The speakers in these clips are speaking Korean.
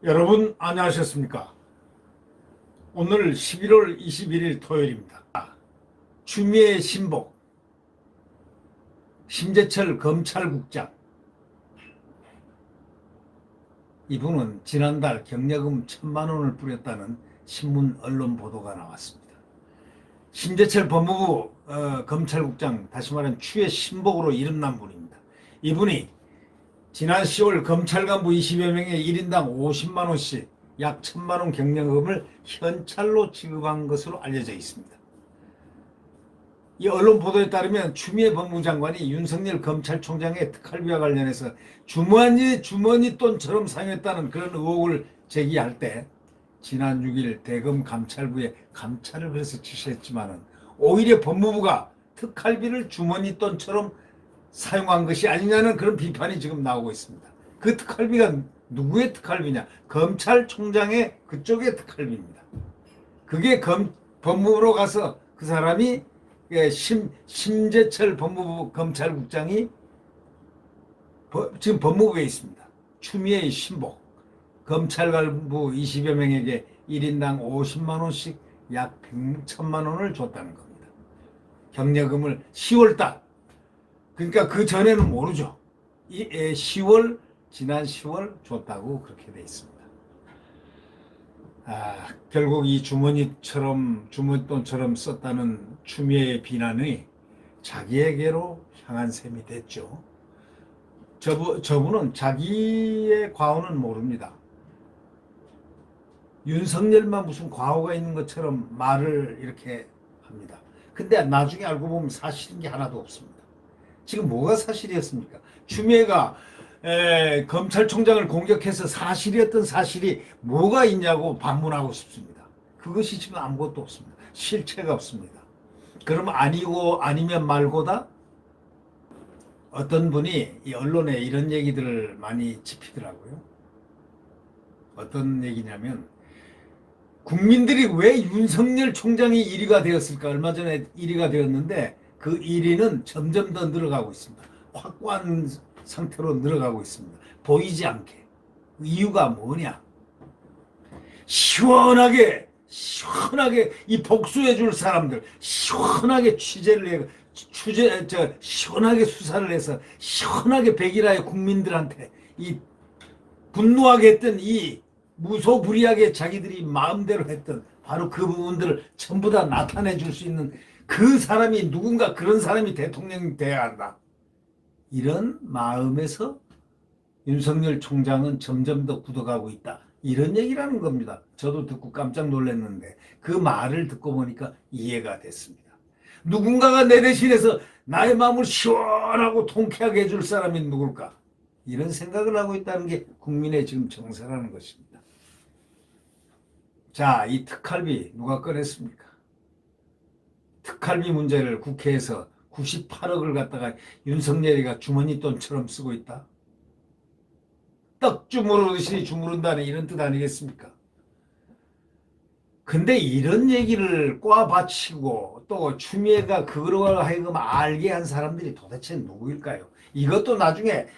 여러분 안녕하셨습니까? 오늘 11월 21일 토요일입니다. 추미애 신복, 심재철 검찰국장, 이분은 지난달 경력금 1,000만 원을 뿌렸다는 신문 언론 보도가 나왔습니다. 심재철 법무부 검찰국장, 다시 말하면 추의 신복으로 이름난 분입니다. 이분이 지난 10월 검찰 간부 20여 명의 1인당 50만 원씩 약 1,000만 원 경력금을 현찰로 지급한 것으로 알려져 있습니다. 이 언론 보도에 따르면 추미애 법무부 장관이 윤석열 검찰총장의 특활비와 관련해서 주머니 돈처럼 사용했다는 그런 의혹을 제기할 때 지난 6일 대검 감찰부에 감찰을 해서 지시했지만은 오히려 법무부가 특활비를 주머니 돈처럼 사용한 것이 아니냐는 그런 비판이 지금 나오고 있습니다. 그 특활비가 누구의 특활비냐? 검찰총장의 그쪽의 특활비입니다. 그게 법무부로 가서 그 사람이 심재철 법무부 검찰국장이 지금 법무부에 있습니다. 추미애의 신복, 검찰 간부 20여 명에게 1인당 50만 원씩 약 1,000만 원을 줬다는 겁니다. 경력금을 10월달, 그러니까 그 전에는 모르죠. 지난 10월 줬다고 그렇게 돼 있습니다. 결국 이 주머니돈처럼 썼다는 추미애의 비난이 자기에게로 향한 셈이 됐죠. 저분은 자기의 과오는 모릅니다. 윤석열만 무슨 과오가 있는 것처럼 말을 이렇게 합니다. 근데 나중에 알고 보면 사실인 게 하나도 없습니다. 지금 뭐가 사실이었습니까? 추미애가 검찰총장을 공격해서 사실이었던 사실이 뭐가 있냐고 반문하고 싶습니다. 그것이 지금 아무것도 없습니다. 실체가 없습니다. 그럼 아니면 말고다 어떤 분이 이 언론에 이런 얘기들을 많이 짚이더라고요. 어떤 얘기냐면 국민들이 왜 윤석열 총장이 1위가 되었을까? 얼마 전에 1위가 되었는데 그 1위는 점점 더 늘어가고 있습니다. 확고한 상태로 늘어가고 있습니다. 보이지 않게. 이유가 뭐냐? 시원하게 이 복수해 줄 사람들 시원하게 시원하게 수사를 해서 시원하게 백일하에 국민들한테 이 분노하게 했던 이 무소불위하게 자기들이 마음대로 했던 바로 그 부분들을 전부 다 나타내 줄 수 있는 그 사람이 누군가 그런 사람이 대통령이 돼야 한다. 이런 마음에서 윤석열 총장은 점점 더 굳어가고 있다. 이런 얘기라는 겁니다. 저도 듣고 깜짝 놀랐는데 그 말을 듣고 보니까 이해가 됐습니다. 누군가가 내 대신해서 나의 마음을 시원하고 통쾌하게 해줄 사람이 누굴까? 이런 생각을 하고 있다는 게 국민의 지금 정서라는 것입니다. 자, 이 특활비 누가 꺼냈습니까? 특활비 문제를 국회에서 98억을 갖다가 윤석열이가 주머니돈처럼 쓰고 있다. 떡 주무르듯이 주무른다는 이런 뜻 아니겠습니까? 근데 이런 얘기를 꽈받치고 또 추미애가 그거로 하여금 알게 한 사람들이 도대체 누구일까요? 이것도 나중에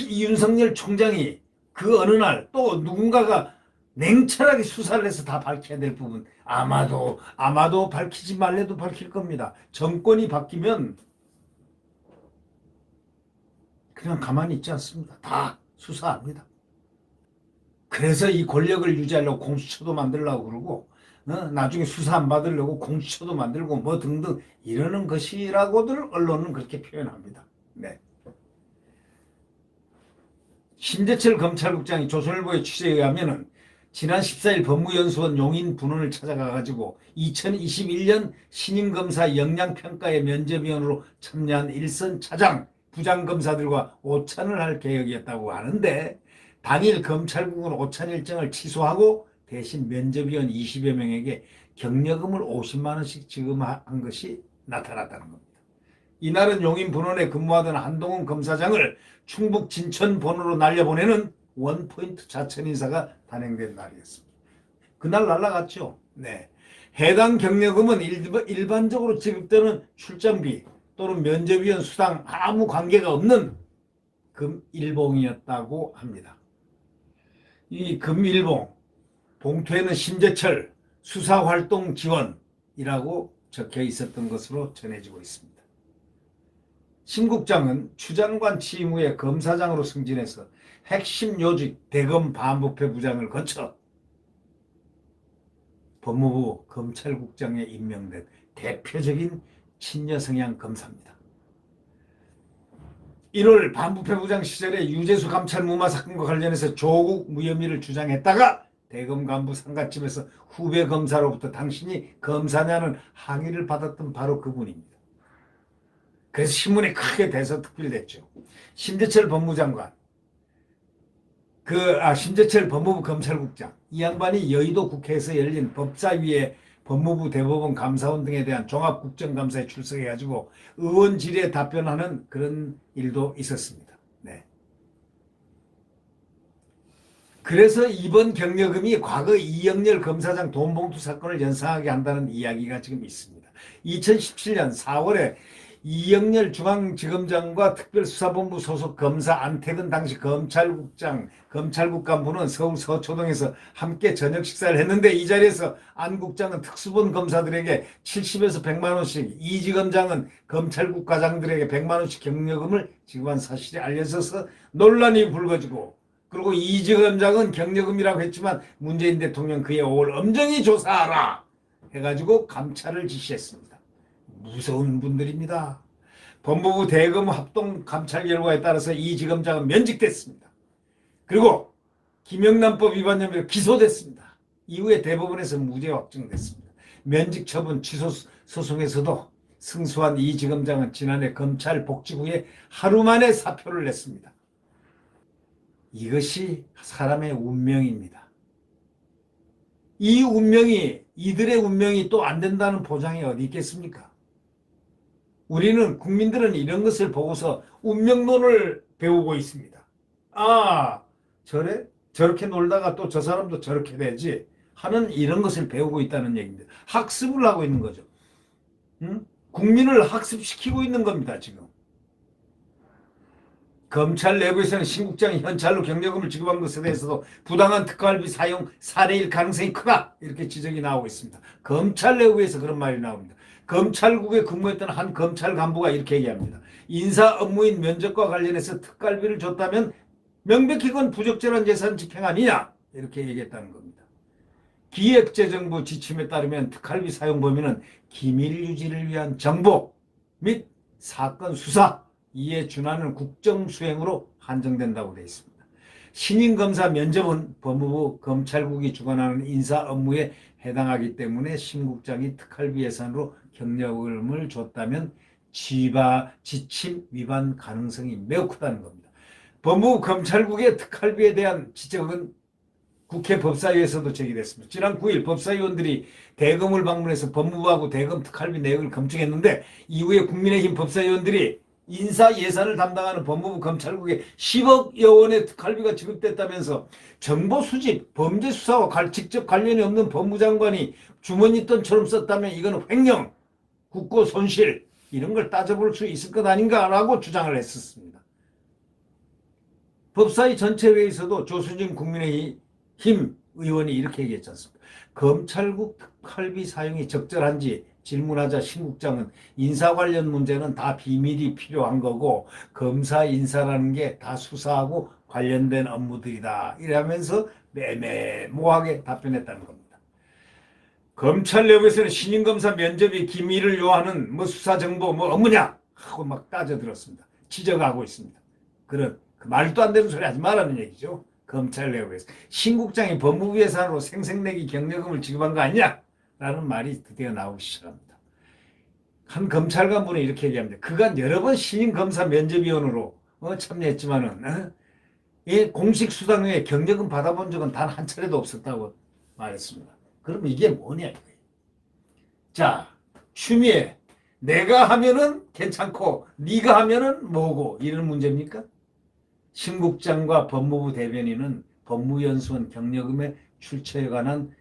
윤석열 총장이 그 어느 날 또 누군가가 냉철하게 수사를 해서 다 밝혀야 될 부분 아마도 밝히지 말래도 밝힐 겁니다. 정권이 바뀌면 그냥 가만히 있지 않습니다. 다 수사합니다. 그래서 이 권력을 유지하려고 공수처도 만들려고 그러고 나중에 수사 안 받으려고 공수처도 만들고 뭐 등등 이러는 것이라고들 언론은 그렇게 표현합니다. 네. 심재철 검찰국장이 조선일보의 취재에 의하면은 지난 14일 법무연수원 용인 분원을 찾아가가지고 2021년 신임검사 역량평가의 면접위원으로 참여한 일선 차장, 부장검사들과 오찬을 할 계획이었다고 하는데 당일 검찰국은 오찬 일정을 취소하고 대신 면접위원 20여 명에게 경력금을 50만 원씩 지급한 것이 나타났다는 겁니다. 이날은 용인 분원에 근무하던 한동훈 검사장을 충북 진천 본으로 날려보내는 원포인트 자천 인사가 단행된 날이었습니다. 그날 날아갔죠. 네. 해당 경력금은 일반적으로 지급되는 출장비 또는 면접위원 수당 아무 관계가 없는 금 일봉이었다고 합니다. 이 금일봉 봉투에는 심재철 수사활동 지원이라고 적혀 있었던 것으로 전해지고 있습니다. 심 국장은 추장관 취임 후에 검사장으로 승진해서 핵심 요직 대검 반부패 부장을 거쳐 법무부 검찰국장에 임명된 대표적인 친여 성향 검사입니다. 1월 반부패 부장 시절에 유재수 감찰 무마 사건과 관련해서 조국 무혐의를 주장했다가 대검 간부 상가집에서 후배 검사로부터 당신이 검사냐는 항의를 받았던 바로 그분입니다. 그래서 신문에 크게 대서특필됐죠. 심재철 법무장관, 심재철 법무부 검찰국장, 이 양반이 여의도 국회에서 열린 법사위의 법무부 대법원 감사원 등에 대한 종합국정감사에 출석해가지고 의원 질의에 답변하는 그런 일도 있었습니다. 네. 그래서 이번 경력금이 과거 이영렬 검사장 돈봉투 사건을 연상하게 한다는 이야기가 지금 있습니다. 2017년 4월에 이영렬 중앙지검장과 특별수사본부 소속 검사 안태근 당시 검찰국 간부는 서울 서초동에서 함께 저녁 식사를 했는데 이 자리에서 안 국장은 특수본 검사들에게 70에서 100만 원씩, 이 지검장은 검찰국 과장들에게 100만 원씩 경력금을 지급한 사실이 알려져서 논란이 불거지고, 그리고 이 지검장은 경력금이라고 했지만 문재인 대통령 그의 오을 엄정히 조사하라 해가지고 감찰을 지시했습니다. 무서운 분들입니다. 법무부 대검 합동 감찰 결과에 따라서 이 지검장은 면직됐습니다. 그리고 김영란법 위반 혐의로 기소됐습니다. 이후에 대법원에서 무죄 확정됐습니다. 면직 처분 취소 소송에서도 승소한 이 지검장은 지난해 검찰 복직후에 하루 만에 사표를 냈습니다. 이것이 사람의 운명입니다. 이 운명이, 이들의 운명이 또 안 된다는 보장이 어디 있겠습니까? 우리는, 국민들은 이런 것을 보고서 운명론을 배우고 있습니다. 아, 저렇게 놀다가 또 저 사람도 저렇게 되지 하는 이런 것을 배우고 있다는 얘기입니다. 학습을 하고 있는 거죠. 응? 국민을 학습시키고 있는 겁니다, 지금. 검찰 내부에서는 심 국장이 현찰로 경력금을 지급한 것에 대해서도 부당한 특활비 사용 사례일 가능성이 크다, 이렇게 지적이 나오고 있습니다. 검찰 내부에서 그런 말이 나옵니다. 검찰국에 근무했던 한 검찰 간부가 이렇게 얘기합니다. 인사 업무인 면접과 관련해서 특활비를 줬다면 명백히 그건 부적절한 예산 집행 아니냐, 이렇게 얘기했다는 겁니다. 기획재정부 지침에 따르면 특활비 사용 범위는 기밀 유지를 위한 정보 및 사건 수사, 이에 준하는 국정수행으로 한정된다고 되어 있습니다. 신임검사 면접은 법무부 검찰국이 주관하는 인사 업무에 해당하기 때문에 심 국장이 특활비 예산으로 경력금을 줬다면 지침 위반 가능성이 매우 크다는 겁니다. 법무부 검찰국의 특활비에 대한 지적은 국회 법사위에서도 제기됐습니다. 지난 9일 법사위원들이 대검을 방문해서 법무부하고 대검 특활비 내역을 검증했는데, 이후에 국민의힘 법사위원들이 인사 예산을 담당하는 법무부 검찰국에 10억여 원의 특활비가 지급됐다면서 정보 수집, 범죄 수사와 직접 관련이 없는 법무장관이 주머니 돈처럼 썼다면 이건 횡령, 국고 손실, 이런 걸 따져볼 수 있을 것 아닌가라고 주장을 했었습니다. 법사위 전체 회의에서도 조수진 국민의힘 의원이 이렇게 얘기했지 않습니까? 검찰국 특활비 사용이 적절한지 질문하자 심 국장은 인사 관련 문제는 다 비밀이 필요한 거고 검사 인사라는 게 다 수사하고 관련된 업무들이다, 이러면서 매매모호하게 답변했다는 겁니다. 검찰 내부에서는 신임검사 면접이 기밀을 요하는 수사정보 업무냐 하고 막 따져들었습니다. 지적하고 있습니다. 그런 말도 안 되는 소리 하지 말라는 얘기죠. 검찰 내부에서 심 국장이 법무부 예산으로 생색내기 경력금을 지급한 거 아니냐 라는 말이 드디어 나오기 시작합니다. 한 검찰 간부는 이렇게 얘기합니다. 그간 여러 번 신임검사 면접위원으로 참여했지만은 공식 수당 외에 경력금 받아본 적은 단 한 차례도 없었다고 말했습니다. 그럼 이게 뭐냐 이거예요. 자, 추미애, 내가 하면은 괜찮고 네가 하면은 뭐고, 이런 문제입니까? 심 국장과 법무부 대변인은 법무연수원 경력금의 출처에 관한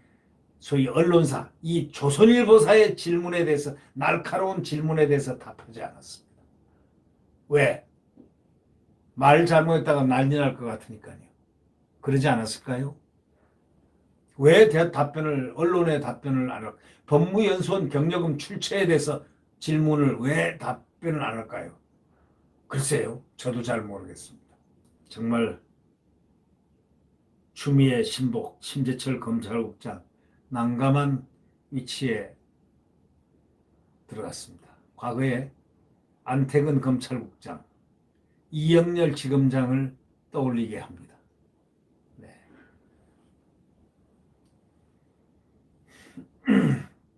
소위 언론사, 이 조선일보사의 질문에 대해서, 날카로운 질문에 대해서 답하지 않았습니다. 왜? 말 잘못했다가 난리 날 것 같으니까요. 그러지 않았을까요? 왜 답변을, 언론에 답변을 안 할까요? 법무연수원 경력금 출처에 대해서 질문을 왜 답변을 안 할까요? 글쎄요, 저도 잘 모르겠습니다. 정말 추미애 신복, 심재철 검찰국장 난감한 위치에 들어갔습니다. 과거에 안태근 검찰국장, 이영렬 지검장을 떠올리게 합니다. 네.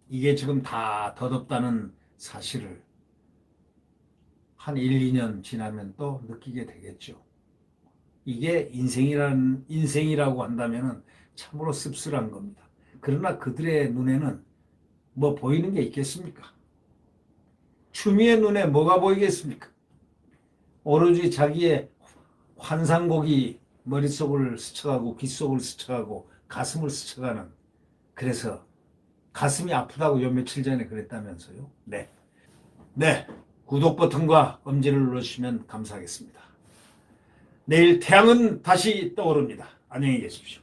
이게 지금 다 덧없다는 사실을 한 1, 2년 지나면 또 느끼게 되겠죠. 이게 인생이라고 한다면 참으로 씁쓸한 겁니다. 그러나 그들의 눈에는 뭐 보이는 게 있겠습니까? 추미애 눈에 뭐가 보이겠습니까? 오로지 자기의 환상곡이 머릿속을 스쳐가고 귓속을 스쳐가고 가슴을 스쳐가는, 그래서 가슴이 아프다고 요 며칠 전에 그랬다면서요. 네. 네. 구독 버튼과 엄지를 눌러주시면 감사하겠습니다. 내일 태양은 다시 떠오릅니다. 안녕히 계십시오.